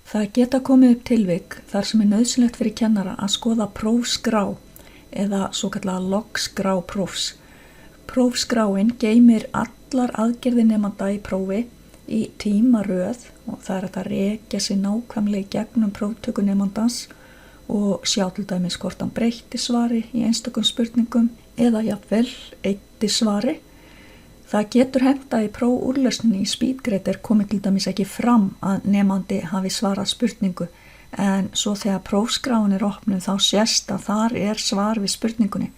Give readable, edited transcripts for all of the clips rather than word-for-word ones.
Það geta komið upp tilvik þar sem nauðsynlegt fyrir kennara að skoða prófskrá eða svokallaða logskrá prófs. Prófskráin geymir allar aðgerðir nemanda í prófi í tímaröð og það hægt að rekja sig nákvæmlega í gegnum próftöku nemandans og sjá til dæmis hvort hann breytti svari í einstökum spurningum eða jafnvel eyddi svari. Það getur henta í prófúrlausninni í SpeedGrader komið til dæmis ekki fram að nemandi hafi svarað spurningu en svo þegar prófskráin opnuð þá sést að þar svar við spurningunni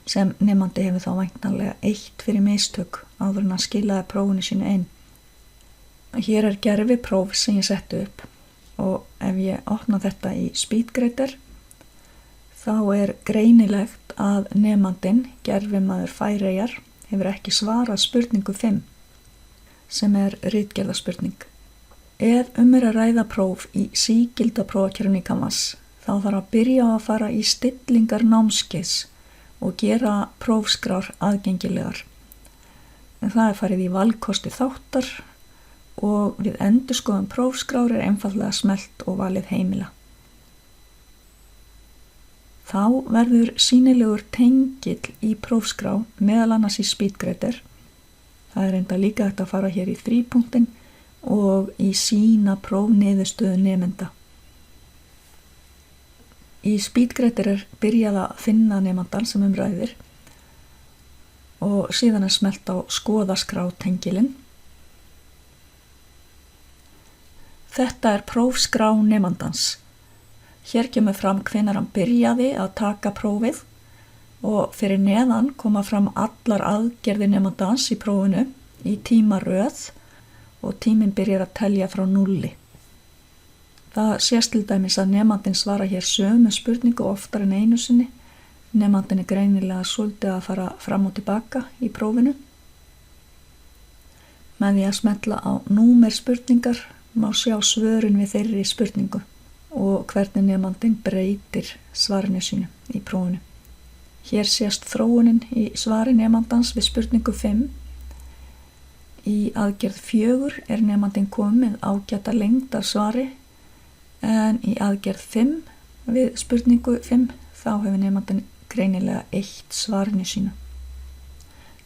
sem nemandi hefur þá væntanlega eytt fyrir mistök áður en að skilaði prófinu sínu inn. Hér gerfi próf sem ég setti upp og ef ég opna þetta í SpeedGrader þá greinilegt að nemandinn, gerfimaður Færeyjar, hefur ekki svarað spurningu 5 sem ritgerðarspurning. Ef að ræða próf í sígilda prófakerfinu í Canvas þá þarf að byrja á að fara í stillingar námskeiðs og gera prófskrár aðgengilegar. En það farið í valkosti þáttar og við endurskoðun prófskrár einfaldlega smellt og valið heimila. Þá verður sýnilegur tengill í prófskrá meðal annars í SpeedGrader. Það enda líka hægt að fara hér í 3-punktin og í sína prófniðurstöðu nemenda. Í SpeedGrader byrjað að finna nemandan sem ræðir og síðan smellt á skoðaskrá tengilinn. Þetta prófskrá nemandans. Hér kemur fram hvenær hann byrjaði að taka prófið og fyrir neðan koma fram allar aðgerðir nemandans í prófinu í tímaröð og tíminn byrjar að telja frá 0. Það sést til dæmis að nemandinn svara hér sömu spurningu oftar en einu sinni. Nemandinn greinilega svolítið að fara fram og tilbaka í prófinu. Með því að smetla á númer spurningar má sjá svörin við þeirri spurningu og hvernig nemandinn breytir svarinu sínu í prófinu. Hér sést þróunin í svari nemandans við spurningu 5. Í aðgerð 4 nemandinn komið ágæta lengd af svari en í aðgerð 5 við spurningu 5 þá hefur nemandinn greinilega eytt svarinu sínu.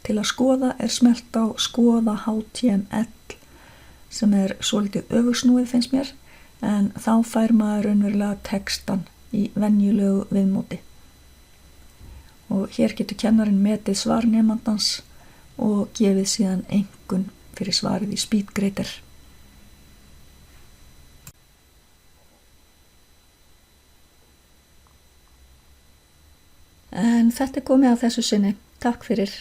Til að skoða smellt á skoða HTML sem svolítið öfugsnúið finnst mér en þá fær maður raunverulega textan í venjulegu viðmóti. Og hér getur kennarinn metið svar nemandans og gefið síðan einkunn fyrir svarið í SpeedGrader. En þetta komið að þessu sinni. Takk fyrir.